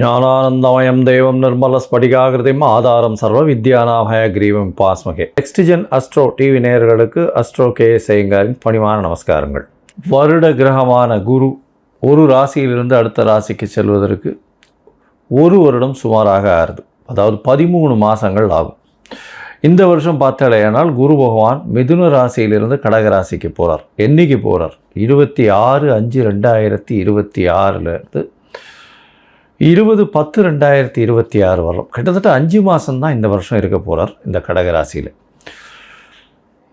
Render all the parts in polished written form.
ஞானானந்தமயம் தெய்வம் நிர்மல ஸ்படிகாகிருதிம் ஆதாரம் சர்வ வித்யானாமய கிரீவம் பாஸ்மகே. நெக்ஸ்ட்ஜென் அஸ்ட்ரோ டிவி நேயர்களுக்கு அஸ்ட்ரோ KS ஐயங்காரின் பணிவான நமஸ்காரங்கள். வருட கிரகமான குரு ஒரு ராசியிலிருந்து அடுத்த ராசிக்கு செல்வதற்கு ஒரு வருடம் சுமாராக ஆறுது. அதாவது 13 மாதங்கள் ஆகும். இந்த வருஷம் பார்த்தாலேயானால் குரு பகவான் மிதுன ராசியிலிருந்து கடக ராசிக்கு போகிறார். என்னைக்கு போகிறார்? 26/5/2026 20/10/2026 வரும். கிட்டத்தட்ட 5 மாதம்தான் இந்த வருஷம் இருக்க போகிறார் இந்த கடகராசியில்.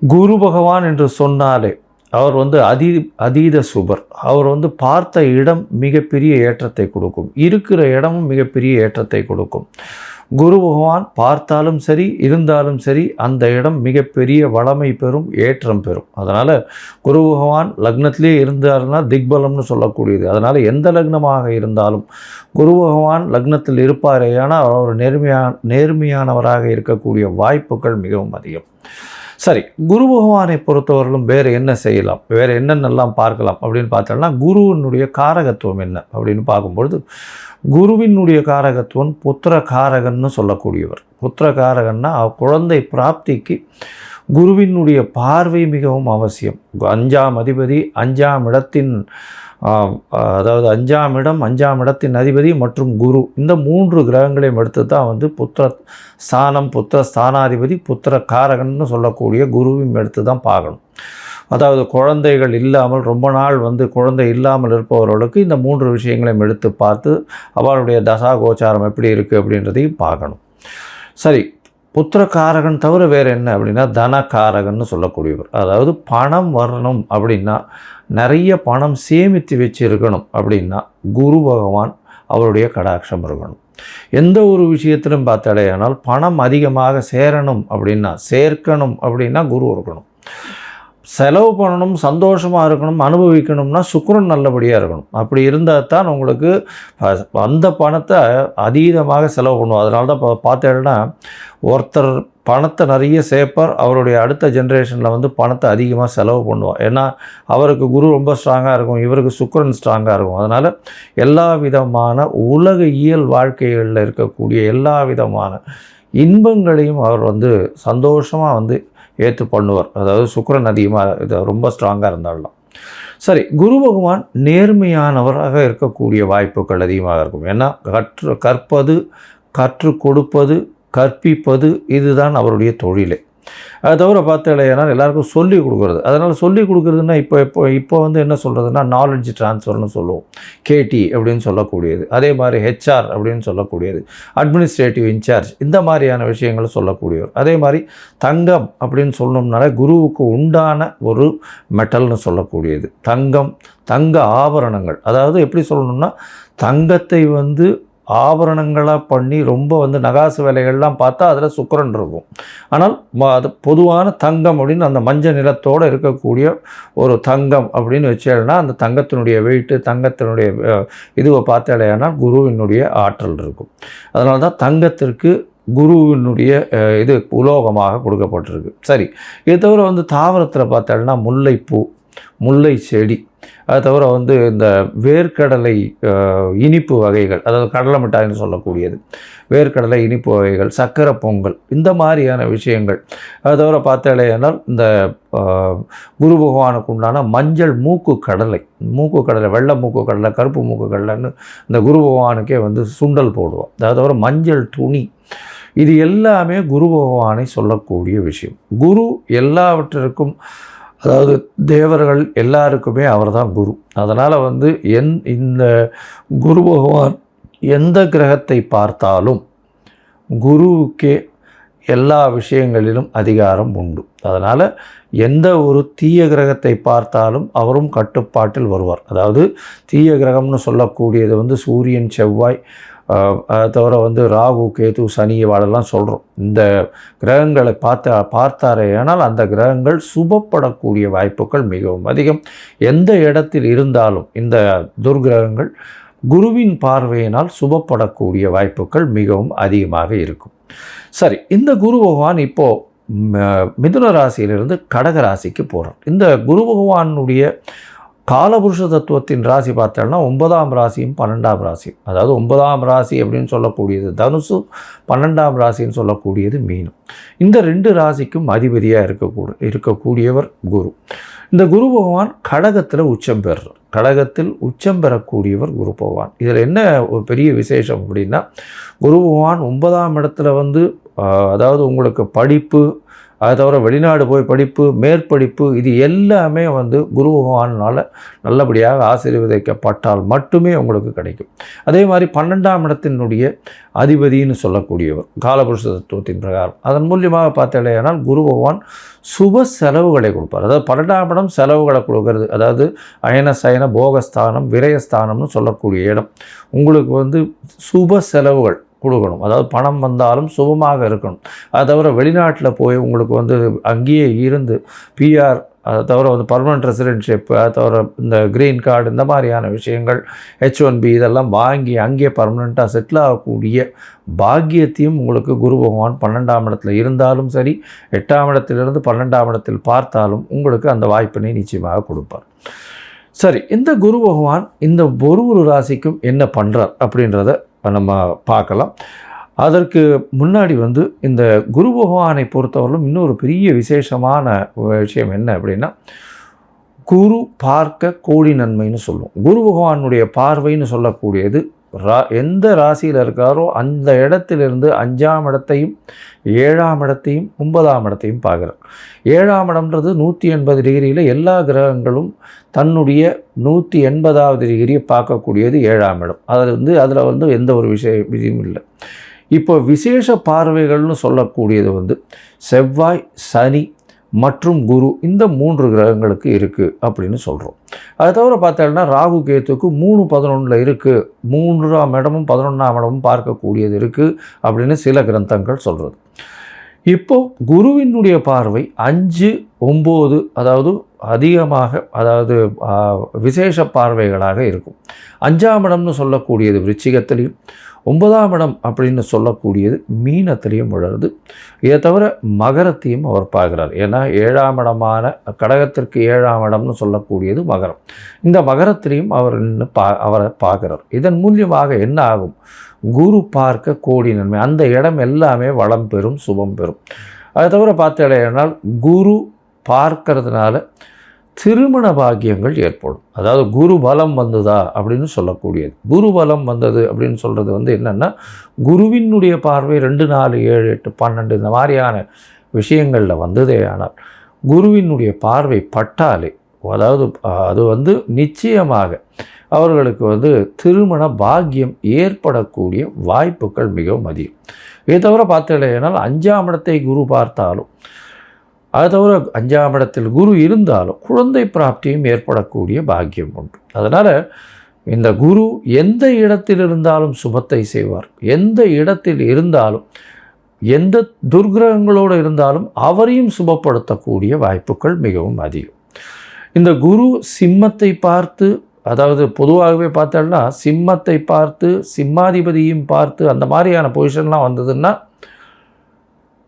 குரு பகவான் என்று சொன்னாலே அவர் அதீத சுபர். அவர் பார்த்த இடம் மிகப்பெரிய ஏற்றத்தை கொடுக்கும், இருக்கிற இடமும் மிகப்பெரிய ஏற்றத்தை கொடுக்கும். குரு பகவான் பார்த்தாலும் சரி இருந்தாலும் சரி அந்த இடம் மிகப்பெரிய வளமை பெறும், ஏற்றம் பெறும். அதனால் குரு பகவான் லக்னத்திலே இருந்தார்னா திக்பலம்னு சொல்லக்கூடியது. அதனால் எந்த லக்னமாக இருந்தாலும் குரு பகவான் லக்னத்தில் இருப்பாரே, ஆனால் அவர் நேர்மையானவராக இருக்கக்கூடிய வாய்ப்புகள் மிகவும் அதிகம். சரி, குரு பகவானை பொறுத்தவரையிலும் வேறு என்ன செய்யலாம், வேறு என்னென்னலாம் பார்க்கலாம் அப்படின்னு பார்த்தோம்னா, குருவினுடைய காரகத்துவம் என்ன அப்படின்னு பார்க்கும்பொழுது, குருவினுடைய காரகத்துவம் புத்திர காரகன்னு சொல்லக்கூடியவர். புத்திர காரகன்னா குழந்தை பிராப்திக்கு குருவினுடைய பார்வை மிகவும் அவசியம். 5ஆம் அதிபதி 5ஆம் இடத்தின் அதாவது 5ஆம் இடம் 5ஆம் இடத்தின் அதிபதி மற்றும் குரு, இந்த 3 கிரகங்களையும் எடுத்து தான் புத்திர ஸ்தானம், புத்திர ஸ்தானாதிபதி, புத்திர காரகன்னு சொல்லக்கூடிய குருவையும் எடுத்து தான் பார்க்கணும். அதாவது குழந்தைகள் இல்லாமல் ரொம்ப நாள் குழந்தை இல்லாமல் இருப்பவர்களுக்கு இந்த 3 விஷயங்களையும் எடுத்து பார்த்து அவளுடைய தசா கோச்சாரம் எப்படி இருக்குது அப்படின்றதையும் பார்க்கணும். சரி, புத்திரக்காரகன் தவிர வேறு என்ன அப்படின்னா தனக்காரகன்னு சொல்லக்கூடியவர். அதாவது பணம் வரணும் அப்படின்னா, நிறைய பணம் சேமித்து வச்சுருக்கணும் அப்படின்னா குரு பகவான் அவருடைய கடாட்சம் இருக்கணும். எந்த ஒரு விஷயத்திலும் பார்த்தாலேயானால் பணம் அதிகமாக சேர்க்கணும் அப்படின்னா குரு இருக்கணும். செலவு பண்ணணும், சந்தோஷமாக இருக்கணும், அனுபவிக்கணும்னா சுக்கிரன் நல்லபடியாக இருக்கணும். அப்படி இருந்தால் தான் உங்களுக்கு அந்த பணத்தை அதீதமாக செலவு பண்ணுவோம். அதனால தான் பார்த்தேன்னா ஒருத்தர் பணத்தை நிறைய சேர்ப்பார், அவருடைய அடுத்த ஜென்ரேஷனில் பணத்தை அதிகமாக செலவு பண்ணுவார். ஏன்னா அவருக்கு குரு ரொம்ப ஸ்ட்ராங்காக இருக்கும், இவருக்கு சுக்கிரன் ஸ்ட்ராங்காக இருக்கும். அதனால் எல்லா விதமான உலக இயல் வாழ்க்கைகளில் இருக்கக்கூடிய எல்லா விதமான இன்பங்களையும் அவர் சந்தோஷமாக ஏற்று பண்ணுவார். அதாவது சுக்கிரன் அதிகமாக ரொம்ப ஸ்ட்ராங்காக இருந்தாலும். சரி, குரு பகவான் நேர்மையானவராக இருக்கக்கூடிய வாய்ப்புகள் அதிகமாக இருக்கும். ஏன்னா கற்பது, கற்றுக் கொடுப்பது, கற்பிப்பது இதுதான் அவருடைய தொழிலே. அதை தவிர பார்த்தாலேனா எல்லாருக்கும் சொல்லிக் கொடுக்குறது. அதனால் சொல்லிக் கொடுக்குறதுன்னா இப்போ என்ன சொல்கிறதுனா நாலெட்ஜ் ட்ரான்ஸ்ஃபர்னு சொல்லுவோம், KT அப்படின்னு சொல்லக்கூடியது. அதே மாதிரி HR அப்படின்னு சொல்லக்கூடியது, அட்மினிஸ்ட்ரேட்டிவ் இன்சார்ஜ், இந்த மாதிரியான விஷயங்களை சொல்லக்கூடியவர். அதே மாதிரி தங்கம் அப்படின்னு சொல்லணும்னால குருவுக்கு உண்டான ஒரு மெட்டல்னு சொல்லக்கூடியது தங்கம், தங்க ஆபரணங்கள். அதாவது எப்படி சொல்லணும்னா, தங்கத்தை ஆபரணங்களாக பண்ணி ரொம்ப நகாசு வேலைகள்லாம் பார்த்தா அதில் சுக்கிரன் இருக்கும். ஆனால் அது பொதுவான தங்கம் அப்படின்னு அந்த மஞ்சள் நிறத்தோடு இருக்கக்கூடிய ஒரு தங்கம் அப்படின்னு வச்சேன்னா அந்த தங்கத்தினுடைய வெயிட்டு, தங்கத்தினுடைய இதுவை பார்த்தாலேனா குருவினுடைய ஆற்றல் இருக்கும். அதனால தான் தங்கத்திற்கு குருவினுடைய இது உலோகமாக கொடுக்கப்பட்டிருக்கு. சரி, இது தவிர தாவரத்தில் பார்த்தாலும்னா முல்லைப்பூ, முல்லை செடி, அது தவிர இந்த வேர்க்கடலை இனிப்பு வகைகள், அதாவது கடலை மிட்டாய்னு சொல்லக்கூடியது, வேர்க்கடலை இனிப்பு வகைகள், சக்கரை பொங்கல், இந்த மாதிரியான விஷயங்கள். அது தவிர பார்த்தாலேனால் இந்த குரு பகவானுக்கு உண்டான மஞ்சள் மூக்கு கடலை, வெள்ளை மூக்கு கடலை, கருப்பு மூக்கு கடலைன்னு இந்த குரு பகவானுக்கே சுண்டல் போடுவோம். அது தவிர மஞ்சள் துணி, இது எல்லாமே குரு பகவானை சொல்லக்கூடிய விஷயம். குரு எல்லாவற்றிற்கும், அதாவது தேவர்கள் எல்லாருக்குமே அவர் தான் குரு. அதனால் இந்த குரு பகவான் எந்த கிரகத்தை பார்த்தாலும் குருவுக்கே எல்லா விஷயங்களிலும் அதிகாரம் உண்டு. அதனால் எந்த ஒரு தீய கிரகத்தை பார்த்தாலும் அவரும் கட்டுப்பாட்டில் வருவார். அதாவது தீய கிரகம்னு சொல்லக்கூடியது சூரியன், செவ்வாய், அதை தவிர ராகு, கேது, சனி வாழெல்லாம் சொல்கிறோம். இந்த கிரகங்களை பார்த்தாரே ஆனால் அந்த கிரகங்கள் சுபப்படக்கூடிய வாய்ப்புகள் மிகவும் அதிகம். எந்த இடத்தில் இருந்தாலும் இந்த துர்கிரகங்கள் குருவின் பார்வையினால் சுபப்படக்கூடிய வாய்ப்புகள் மிகவும் அதிகமாக இருக்கும். சரி, இந்த குரு பகவான் இப்போது மிதுன ராசியிலிருந்து கடக ராசிக்கு போகிறார். இந்த குரு பகவானுடைய காலபுருஷ தத்துவத்தின் ராசி பார்த்தோம்னா 9ஆம் ராசியும் 12ஆம் ராசியும், அதாவது 9ஆம் ராசி அப்படின்னு சொல்லக்கூடியது தனுசு, 12ஆம் ராசின்னு சொல்லக்கூடியது மீனம். இந்த 2 ராசிக்கும் அதிபதியாக இருக்கக்கூடியவர் குரு. இந்த குரு பகவான் கடகத்தில் உச்சம் பெறுறார். கடகத்தில் உச்சம் பெறக்கூடியவர் குரு பகவான். இதில் என்ன ஒரு பெரிய விசேஷம் அப்படின்னா, குரு பகவான் 9ஆம் இடத்துல வந்து அதாவது உங்களுக்கு படிப்பு, அதை தவிர வெளிநாடு போய் படிப்பு, மேற்படிப்பு, இது எல்லாமே வந்து குரு பகவானால் நல்லபடியாக ஆசீர்வதிக்கப்பட்டால் மட்டுமே உங்களுக்கு கிடைக்கும். அதே மாதிரி 12ஆம் இடத்தினுடைய அதிபதினு சொல்லக்கூடியவர் காலபுருஷ தத்துவத்தின் பிரகாரம். அதன் மூலியமாக பார்த்தாலேயானால் குரு பகவான் சுப செலவுகளை கொடுப்பார். அதாவது 12ஆம் இடம் செலவுகளை கொடுக்கறது, அதாவது அயன சயன போகஸ்தானம் விரயஸ்தானம்னு சொல்லக்கூடிய இடம். உங்களுக்கு வந்து சுப செலவுகள் கொடுக்கணும். அதாவது பணம் வந்தாலும் சுபமாக இருக்கணும். அதை தவிர வெளிநாட்டில் போய் உங்களுக்கு வந்து அங்கேயே இருந்து பிஆர், அதை தவிர வந்து பர்மனெண்ட் ரெசிடென்ஷிப், அதை தவிர இந்த க்ரீன் கார்டு, இந்த மாதிரியான விஷயங்கள், H1B இதெல்லாம் வாங்கி அங்கேயே பர்மனெண்ட்டாக செட்டில் ஆகக்கூடிய பாக்கியத்தையும் உங்களுக்கு குரு பகவான் 12ஆம் இடத்துல இருந்தாலும் சரி, 8ஆம் இடத்திலிருந்து 12ஆம் இடத்தில் பார்த்தாலும் உங்களுக்கு அந்த வாய்ப்பினை நிச்சயமாக கொடுப்பார். சரி, இந்த குரு பகவான் இந்த ஒரு ராசிக்கும் என்ன பண்ணுறார் அப்படின்றத நம்ம பார்க்கலாம். அதற்கு முன்னாடி வந்து இந்த குரு பகவானை பொறுத்தவரையிலும் இன்னொரு பெரிய விசேஷமான விஷயம் என்ன அப்படின்னா, குரு பார்க்க கோடி நன்மைன்னு சொல்லுவோம். குரு பகவானுடைய பார்வைன்னு சொல்லக்கூடியது எந்த ராசியில் இருக்காரோ அந்த இடத்திலிருந்து 5ஆம் இடத்தையும் 7ஆம் இடத்தையும் 9ஆம் இடத்தையும் பார்க்குறார். 7ஆம் இடம்ன்றது 180 டிகிரியில் எல்லா கிரகங்களும் தன்னுடைய 180வது டிகிரியை பார்க்கக்கூடியது 7ஆம் இடம். அதில் வந்து எந்த ஒரு விதியும் இல்லை. இப்போ விசேஷ பார்வைகள்னு சொல்லக்கூடியது வந்து செவ்வாய், சனி மற்றும் குரு, இந்த 3 கிரகங்களுக்கு இருக்குது அப்படின்னு சொல்கிறோம். அதை தவிர பார்த்தோம்னா ராகு கேத்துக்கு 3-11 இருக்குது, 3ஆம் இடமும் 11ஆம் இடமும் பார்க்கக்கூடியது இருக்குது அப்படின்னு சில கிரந்தங்கள் சொல்கிறது. இப்போது குருவினுடைய பார்வை 5-9, அதாவது அதிகமாக, அதாவது விசேஷ பார்வைகளாக இருக்கும். 5ஆம் இடம்னு சொல்லக்கூடியது விருச்சிகத்திலையும், 9ஆம் இடம் அப்படின்னு சொல்லக்கூடியது மீனத்திலையும் விழுறது. இதை தவிர மகரத்தையும் அவர் பார்க்குறார். ஏன்னா 7ஆம் இடமான கடகத்திற்கு 7ஆம் இடம்னு சொல்லக்கூடியது மகரம். இந்த மகரத்திலையும் அவர் அவரை பார்க்குறார். இதன் மூலியமாக என்ன ஆகும்? குரு பார்க்க கோடி நன்மை. அந்த இடம் எல்லாமே வளம் பெறும், சுபம் பெறும். அதை தவிர பார்த்தேனால் குரு பார்க்கறதுனால திருமண பாக்கியங்கள் ஏற்படும். அதாவது குரு பலம் வந்ததா அப்படின்னு சொல்லக்கூடியது. குரு பலம் வந்தது அப்படின்னு சொல்கிறது வந்து என்னென்னா, குருவினுடைய பார்வை 2, 4, 7, 8, 12 இந்த மாதிரியான விஷயங்களில் வந்ததே. ஆனால் குருவினுடைய பார்வை பட்டாலே, அதாவது அது வந்து நிச்சயமாக அவர்களுக்கு வந்து திருமண பாக்கியம் ஏற்படக்கூடிய வாய்ப்புகள் மிகவும் அதிகம். இதை தவிர பார்த்தேனால் 5ஆம் இடத்தை குரு பார்த்தாலும், அதை தவிர 5ஆம் இடத்தில் குரு இருந்தாலும் குழந்தை பிராப்தியும் ஏற்படக்கூடிய பாக்கியம் உண்டு. அதனால் இந்த குரு எந்த இடத்தில் இருந்தாலும் சுபத்தை செய்வார். எந்த இடத்தில் இருந்தாலும், எந்த துர்கிரகங்களோடு இருந்தாலும் அவரையும் சுபப்படுத்தக்கூடிய வாய்ப்புகள் மிகவும் அதிகம். இந்த குரு சிம்மத்தை பார்த்து, அதாவது பொதுவாகவே பார்த்தோம்னா சிம்மத்தை பார்த்து, சிம்மாதிபதியும் பார்த்து, அந்த மாதிரியான பொசிஷன்லாம் வந்ததுன்னா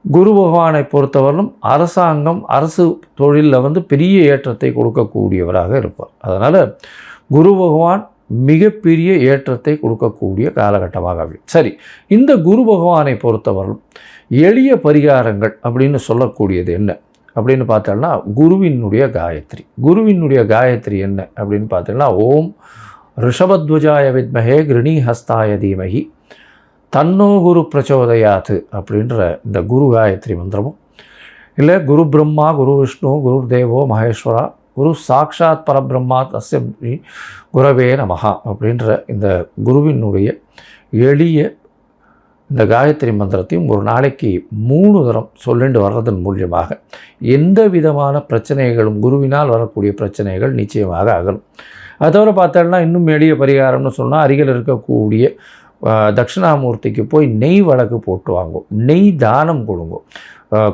குரு பகவானை பொறுத்தவரையிலும் அரசாங்கம், அரசு தொழிலில் வந்து பெரிய ஏற்றத்தை கொடுக்கக்கூடியவராக இருப்பார். அதனால் குரு பகவான் மிகப்பெரிய ஏற்றத்தை கொடுக்கக்கூடிய காலகட்டமாக. சரி, இந்த குரு பகவானை பொறுத்தவரையிலும் எளிய பரிகாரங்கள் அப்படின்னு சொல்லக்கூடியது என்ன அப்படின்னு பார்த்தோம்னா, குருவினுடைய காயத்ரி. குருவினுடைய காயத்ரி என்ன அப்படின்னு பார்த்தோம்னா, ஓம் ரிஷபத்வஜாய வித்மஹே கிருணி ஹஸ்தாய தீமஹி தன்னோ குரு பிரச்சோதயாத்து அப்படின்ற இந்த குரு காயத்ரி மந்திரமும், இல்லை குரு பிரம்மா குரு விஷ்ணு குரு தேவோ மகேஸ்வரா குரு சாக்ஷாத் பரபிரம்மா தஸ்ய குரவே நமஹா அப்படின்ற இந்த குருவினுடைய எளிய இந்த காயத்ரி மந்திரத்தையும் ஒரு நாளைக்கு 3 தரம் சொல்லிட்டு வர்றதன் மூலியமாக எந்த விதமான பிரச்சனைகளும், குருவினால் வரக்கூடிய பிரச்சனைகள் நிச்சயமாக அகலும். அதை தவிர பார்த்தோம்னா இன்னும் எளிய பரிகாரம்னு சொன்னால், அருகில் இருக்கக்கூடிய தட்சிணாமூர்த்திக்கு போய் நெய் வழக்கு போட்டு வாங்கும், நெய் தானம் கொடுங்க.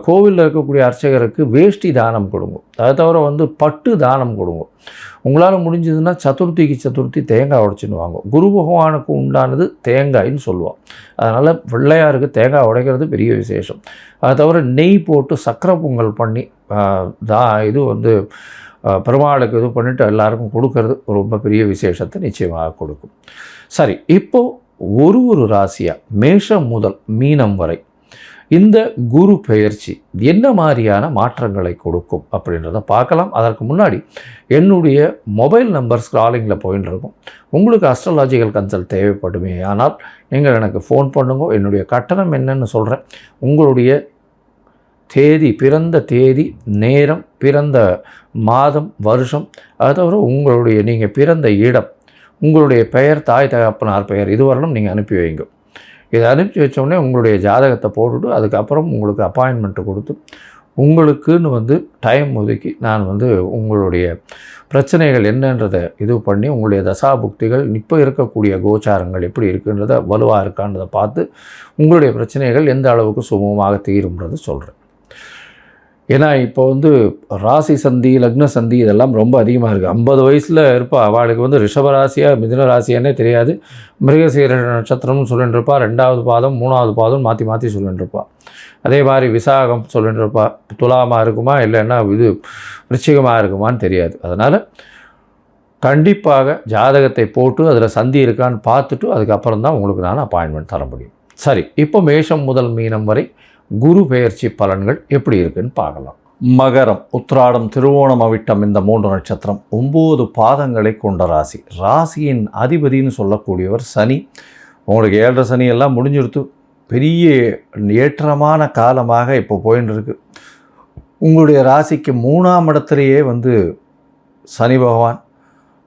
கோவிலில் இருக்கக்கூடிய அர்ச்சகருக்கு வேஷ்டி தானம் கொடுங்க. அதை தவிர வந்து பட்டு தானம் கொடுங்க. உங்களால் முடிஞ்சதுன்னா சதுர்த்தி தேங்காய் உடைச்சின்னு வாங்க. குரு பகவானுக்கு உண்டானது தேங்காய்ன்னு சொல்லுவோம். அதனால் பிள்ளையாருக்கு தேங்காய் உடைக்கிறது பெரிய விசேஷம். அதை தவிர நெய் போட்டு சக்கரை பொங்கல் பண்ணி இது வந்து பெருமாளுக்கு இது பண்ணிவிட்டு எல்லாருக்கும் கொடுக்கறது ரொம்ப பெரிய விசேஷத்தை நிச்சயமாக கொடுக்கும். சரி, இப்போது ஒரு ராசியாக மேஷம் முதல் மீனம் வரை இந்த குரு பெயர்ச்சி என்ன மாதிரியான மாற்றங்களை கொடுக்கும் அப்படின்றத பார்க்கலாம். அதற்கு முன்னாடி என்னுடைய மொபைல் நம்பர் ஸ்க்ராலிங்கில் போயின்னு இருக்கும். உங்களுக்கு அஸ்ட்ராலாஜிக்கல் கன்சல்ட் தேவைப்படுமே ஆனால் நீங்கள் எனக்கு ஃபோன் பண்ணுங்க. என்னுடைய கட்டணம் என்னன்னு சொல்கிறேன். உங்களுடைய தேதி, பிறந்த தேதி, நேரம், பிறந்த மாதம், வருஷம், அது தவிர உங்களுடைய நீங்கள் பிறந்த இடம், உங்களுடைய பெயர், தாய் தகப்பனார் பெயர், இதுவரையிலும் நீங்கள் அனுப்பி வைங்க. இதை அனுப்பி வச்சோடனே உங்களுடைய ஜாதகத்தை போட்டுவிட்டு அதுக்கப்புறம் உங்களுக்கு அப்பாயின்மெண்ட்டு கொடுத்து உங்களுக்குன்னு டைம் ஒதுக்கி நான் உங்களுடைய பிரச்சனைகள் என்னன்றதை இது பண்ணி உங்களுடைய தசாபுக்திகள் இப்போ இருக்கக்கூடிய கோச்சாரங்கள் எப்படி இருக்குன்றதை வலுவாக இருக்கான்றதை பார்த்து உங்களுடைய பிரச்சனைகள் எந்த அளவுக்கு சுமூகமாக தீரும்ன்றது சொல்கிறேன். ஏன்னா இப்போ ராசி சந்தி, லக்ன சந்தி இதெல்லாம் ரொம்ப அதிகமாக இருக்குது. 50 வயசில் இருப்பா, அவளுக்கு ரிஷபராசியாக மிதுன ராசியானே தெரியாது. மிருகசீர நட்சத்திரம்னு சொல்லிட்டு இருப்பா, 2வது பாதம் 3வது பாதம் மாற்றி மாற்றி சொல்லிட்டு இருப்பா. அதே மாதிரி விசாகம் சொல்லிட்டு இருப்பா. துலாமாக இருக்குமா இல்லைன்னா விருச்சிகமாக இருக்குமான்னு தெரியாது. அதனால் கண்டிப்பாக ஜாதகத்தை போட்டு அதில் சந்தி இருக்கான்னு பார்த்துட்டு அதுக்கப்புறம் தான் உங்களுக்கு நான் அப்பாயின்மெண்ட் தர முடியும். சரி, இப்போ மேஷம் முதல் மீனம் வரை குரு பெயர்ச்சி பலன்கள் எப்படி இருக்குன்னு பார்க்கலாம். மகரம், உத்திராடம், திருவோணம், அவிட்டம் இந்த 3 நட்சத்திரம் 9 பாதங்களை கொண்ட ராசி. ராசியின் அதிபதினு சொல்லக்கூடியவர் சனி. உங்களுக்கு 7.5 சனி எல்லாம் முடிஞ்சிருத்து. பெரிய ஏற்றமான காலமாக இப்போ போயின்னு இருக்கு. உங்களுடைய ராசிக்கு 3ஆம் இடத்துலையே சனி பகவான்.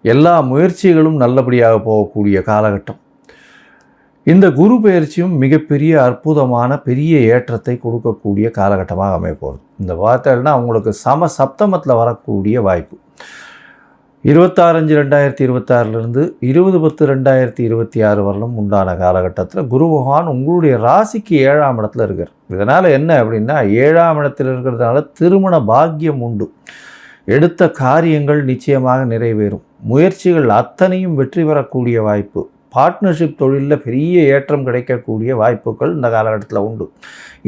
எல்லா முயற்சிகளும் நல்லபடியாக போகக்கூடிய காலகட்டம். இந்த குரு பெயர்ச்சியும் மிகப்பெரிய அற்புதமான பெரிய ஏற்றத்தை கொடுக்கக்கூடிய காலகட்டமாக அமையப்போகுது. இந்த வார்த்தைன்னா அவங்களுக்கு சப்தமத்தில் வரக்கூடிய வாய்ப்பு. 26/5/2026 20/10/2026 வரலும் உண்டான காலகட்டத்தில் குரு பகவான் உங்களுடைய ராசிக்கு 7ஆம் இடத்துல இருக்கார். இதனால் என்ன அப்படின்னா 7ஆம் இடத்தில் இருக்கிறதுனால திருமண பாக்கியம் உண்டு. எடுத்த காரியங்கள் நிச்சயமாக நிறைவேறும். முயற்சிகள் அத்தனையும் வெற்றி பெறக்கூடிய வாய்ப்பு. பார்ட்னர்ஷிப் தொழிலில் பெரிய ஏற்றம் கிடைக்கக்கூடிய வாய்ப்புகள் இந்த காலகட்டத்தில் உண்டு.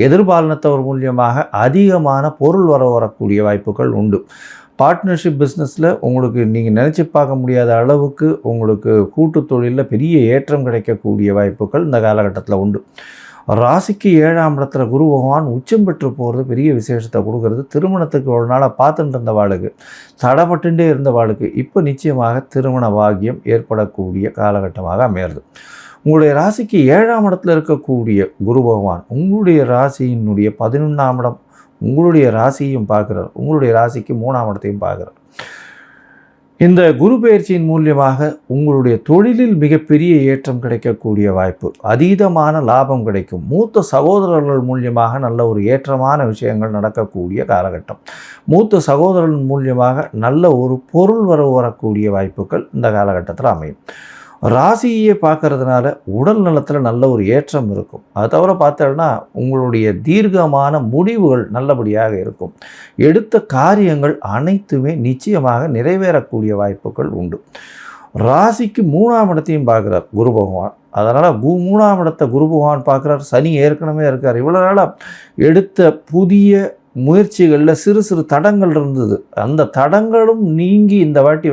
எதிர்பாலினத்தவர் மூலியமாக அதிகமான பொருள் வரக்கூடிய வாய்ப்புகள் உண்டு. பார்ட்னர்ஷிப் பிஸ்னஸில் உங்களுக்கு நீங்கள் நினச்சி பார்க்க முடியாத அளவுக்கு உங்களுக்கு கூட்டு தொழிலில் பெரிய ஏற்றம் கிடைக்கக்கூடிய வாய்ப்புகள் இந்த காலகட்டத்தில் உண்டு. ராசிக்கு 7ஆம் இடத்துல குரு பகவான் உச்சம் பெற்று போகிறது பெரிய விசேஷத்தை கொடுக்கறது. திருமணத்துக்கு ஒரு நாளாக பார்த்துட்டு இருந்த வாளுக்கு, தடப்பட்டுட்டே இருந்த வாளுக்கு இப்போ நிச்சயமாக திருமண பாக்கியம் ஏற்படக்கூடிய காலகட்டமாக அமையிறது. உங்களுடைய ராசிக்கு 7ஆம் இடத்துல இருக்கக்கூடிய குரு பகவான் உங்களுடைய ராசியினுடைய 11ஆம் இடம் உங்களுடைய ராசியையும் பார்க்குறார். உங்களுடைய ராசிக்கு 3ஆம் இடத்தையும் பார்க்குறார். இந்த குரு பெயர்ச்சியின் மூலியமாக உங்களுடைய தொழிலில் மிகப்பெரிய ஏற்றம் கிடைக்கக்கூடிய வாய்ப்பு, அதீதமான லாபம் கிடைக்கும். மூத்த சகோதரர்கள் மூலியமாக நல்ல ஒரு ஏற்றமான விஷயங்கள் நடக்கக்கூடிய காலகட்டம். மூத்த சகோதரர்கள் மூலியமாக நல்ல ஒரு பொருள் வரக்கூடிய வாய்ப்புகள் இந்த காலகட்டத்தில் அமையும். ராசியை பார்க்கறதுனால உடல் நலத்தில் நல்ல ஒரு ஏற்றம் இருக்கும். அது தவிர பார்த்தோம்னா உங்களுடைய தீர்க்கமான முடிவுகள் நல்லபடியாக இருக்கும். எடுத்த காரியங்கள் அனைத்துமே நிச்சயமாக நிறைவேறக்கூடிய வாய்ப்புகள் உண்டு. ராசிக்கு 3ஆம் இடத்தையும் பார்க்குறார் குரு பகவான். அதனால் 3ஆம் இடத்தை குரு பகவான் பார்க்குறார். சனி ஏற்கனவே இருக்கார். இவ்வளோ நாளாக எடுத்த புதிய முயற்சிகளில் சிறு சிறு தடங்கள் இருந்தது. அந்த தடங்களும் நீங்கி இந்த வாட்டி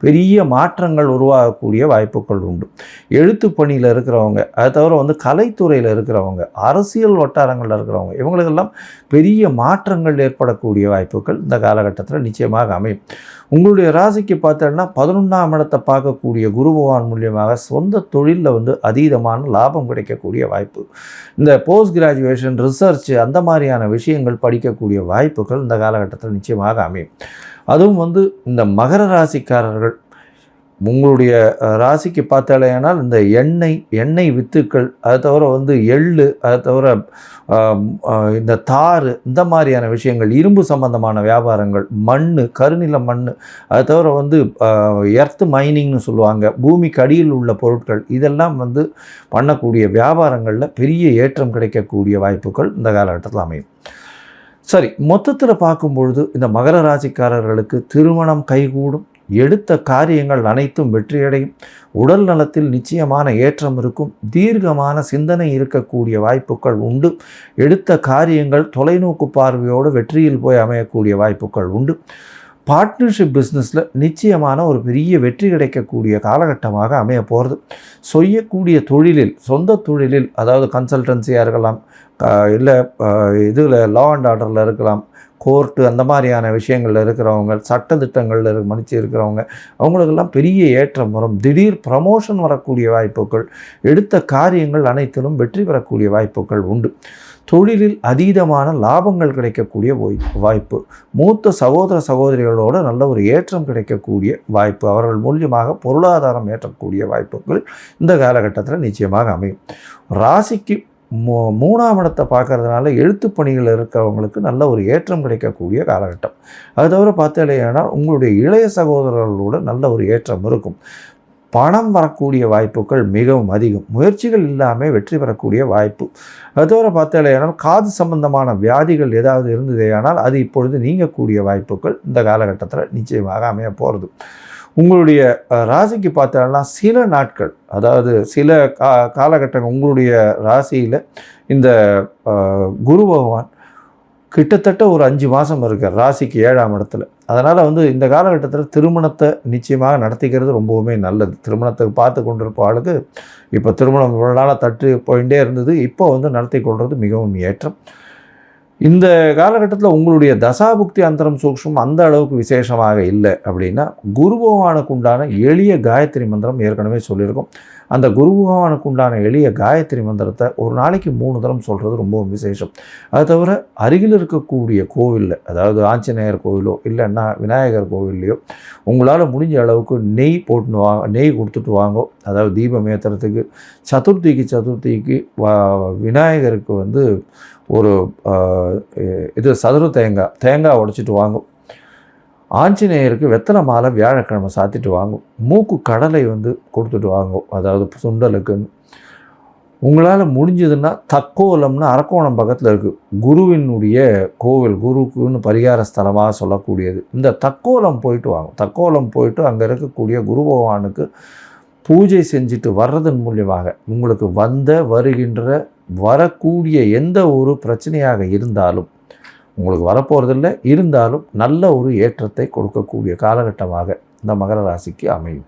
பெரிய மாற்றங்கள் உருவாகக்கூடிய வாய்ப்புகள் உண்டு. எழுத்து பணியில் இருக்கிறவங்க, அது தவிர கலைத்துறையில் இருக்கிறவங்க, அரசியல் வட்டாரங்களில் இருக்கிறவங்க, இவங்களுக்கெல்லாம் பெரிய மாற்றங்கள் ஏற்படக்கூடிய வாய்ப்புகள் இந்த காலகட்டத்தில் நிச்சயமாக அமையும். உங்களுடைய ராசிக்கு பார்த்தோன்னா 11ஆம் இடத்தை பார்க்கக்கூடிய குரு பகவான் மூலியமாக சொந்த தொழிலில் அதீதமான லாபம் கிடைக்கக்கூடிய வாய்ப்பு. இந்த போஸ்ட் கிராஜுவேஷன், ரிசர்ச் அந்த மாதிரியான விஷயங்கள் படிக்கக்கூடிய வாய்ப்புகள் இந்த காலகட்டத்தில் நிச்சயமாக அமையும். அதுவும் இந்த மகர ராசிக்காரர்கள் உங்களுடைய ராசிக்கு பார்த்தாலேயானால் இந்த எண்ணெய் வித்துக்கள், அது தவிர எள்ளு, அது தவிர இந்த தாறு, இந்த மாதிரியான விஷயங்கள், இரும்பு சம்பந்தமான வியாபாரங்கள், மண், கருநில மண், அது தவிர எர்த் மைனிங்னு சொல்லுவாங்க, பூமிக்கு அடியில் உள்ள பொருட்கள், இதெல்லாம் பண்ணக்கூடிய வியாபாரங்களில் பெரிய ஏற்றம் கிடைக்கக்கூடிய வாய்ப்புகள் இந்த காலகட்டத்தில் அமையும். சரி, மொத்தத்தில் பார்க்கும்பொழுது இந்த மகர ராசிக்காரர்களுக்கு திருமணம் கைகூடும். எடுத்த காரியங்கள் அனைத்தும் வெற்றியடையும். உடல் நலத்தில் நிச்சயமான ஏற்றம் இருக்கும். தீர்க்கமான சிந்தனை இருக்கக்கூடிய வாய்ப்புகள் உண்டு. எடுத்த காரியங்கள் தொலைநோக்கு பார்வையோடு வெற்றியில் போய் அமையக்கூடிய வாய்ப்புகள் உண்டு. பார்ட்னர்ஷிப் பிஸ்னஸில் நிச்சயமான ஒரு பெரிய வெற்றி கிடைக்கக்கூடிய காலகட்டமாக அமைய போகிறது. செய்யக்கூடிய தொழிலில், சொந்த தொழிலில், அதாவது கன்சல்டன்சியாக இருக்கலாம், இல்லை இதில் லா அண்ட் ஆர்டரில் இருக்கலாம், கோர்ட்டு அந்த மாதிரியான விஷயங்களில் இருக்கிறவங்க, சட்டத்திட்டங்களில் மன்னிச்சு இருக்கிறவங்க, அவங்களுக்கெல்லாம் பெரிய ஏற்றம் வரும். திடீர் ப்ரமோஷன் வரக்கூடிய வாய்ப்புகள், எடுத்த காரியங்கள் அனைத்திலும் வெற்றி பெறக்கூடிய வாய்ப்புகள் உண்டு. தொழிலில் அதீதமான லாபங்கள் கிடைக்கக்கூடிய வாய்ப்பு. மூத்த சகோதர சகோதரிகளோடு நல்ல ஒரு ஏற்றம் கிடைக்கக்கூடிய வாய்ப்பு. அவர்கள் மூலியமாக பொருளாதாரம் ஏற்றக்கூடிய வாய்ப்புகள் இந்த காலகட்டத்தில் நிச்சயமாக அமையும். ராசிக்கு 3ஆம் இடத்தை பார்க்கறதுனால எழுத்து பணிகள் இருக்கிறவங்களுக்கு நல்ல ஒரு ஏற்றம் கிடைக்கக்கூடிய காலகட்டம். அது தவிர பார்த்தாலேயானால் உங்களுடைய இளைய சகோதரர்களோடு நல்ல ஒரு ஏற்றம் இருக்கும். பணம் வரக்கூடிய வாய்ப்புகள் மிகவும் அதிகம். முயற்சிகள் இல்லாமல் வெற்றி பெறக்கூடிய வாய்ப்பு. அது தவிர பார்த்தாலேயானால் காது சம்பந்தமான வியாதிகள் ஏதாவது இருந்ததேயானால் அது இப்பொழுது நீங்கக்கூடிய வாய்ப்புகள் இந்த காலகட்டத்தில் நிச்சயமாக அமைய போகிறது. உங்களுடைய ராசிக்கு பார்த்தாலும் சில நாட்கள், அதாவது சில காலகட்டங்கள் உங்களுடைய ராசியில் இந்த குரு பகவான் கிட்டத்தட்ட ஒரு 5 மாதம் இருக்கார் ராசிக்கு 7ஆம் இடத்துல. அதனால் இந்த காலகட்டத்தில் திருமணத்தை நிச்சயமாக நடத்திக்கிறது ரொம்பவுமே நல்லது. திருமணத்துக்கு பார்த்து கொண்டிருப்ப ஆளுக்கு இப்போ திருமணம் இவ்வளோ நாளாக தட்டு போயிட்டே இருந்தது, இப்போ நடத்தி கொள்வது மிகவும் ஏற்றம். இந்த காலகட்டத்தில் உங்களுடைய தசாபுக்தி அந்தரம் சூக்ஷ்மம் அந்த அளவுக்கு விசேஷமாக இல்லை அப்படின்னா, குரு பகவானுக்கு உண்டான எளிய காயத்ரி மந்திரம் ஏற்கனவே சொல்லியிருக்கோம். அந்த குரு பகவானுக்கு உண்டான எளிய காயத்ரி மந்திரத்தை ஒரு நாளைக்கு 3 தரம் சொல்கிறது ரொம்பவும் விசேஷம். அது தவிர அருகில் இருக்கக்கூடிய கோவிலில், அதாவது ஆஞ்சநேயர் கோவிலோ இல்லைன்னா விநாயகர் கோவில்லையோ உங்களால் முடிஞ்ச அளவுக்கு நெய் போட்டுன்னு வாங்க, நெய் கொடுத்துட்டு வாங்க. அதாவது தீபம் ஏற்றுறதுக்கு சதுர்த்திக்கு விநாயகருக்கு ஒரு சதுர தேங்காய் உடைச்சிட்டு வாங்கும். ஆஞ்சநேயருக்கு வெத்தலை மாலை வியாழக்கிழமை சாத்திட்டு வாங்கும். மூக்கு கடலை கொடுத்துட்டு வாங்கும், அதாவது சுண்டலுக்குன்னு. உங்களால் முடிஞ்சதுன்னா தக்கோலம்னு அரக்கோணம் பக்கத்தில் இருக்குது குருவினுடைய கோவில், குருக்குன்னு பரிகார ஸ்தலமாக சொல்லக்கூடியது. இந்த தக்கோலம் போயிட்டு வாங்கும். தக்கோலம் போயிட்டு அங்கே இருக்கக்கூடிய குரு பகவானுக்கு பூஜை செஞ்சுட்டு வர்றதன் மூலியமாக உங்களுக்கு வரக்கூடிய எந்த ஒரு பிரச்சனையாக இருந்தாலும் உங்களுக்கு வரப்போகிறதில்லை, இருந்தாலும் நல்ல ஒரு ஏற்றத்தை கொடுக்கக்கூடிய காலகட்டமாக இந்த மகர ராசிக்கு அமையும்.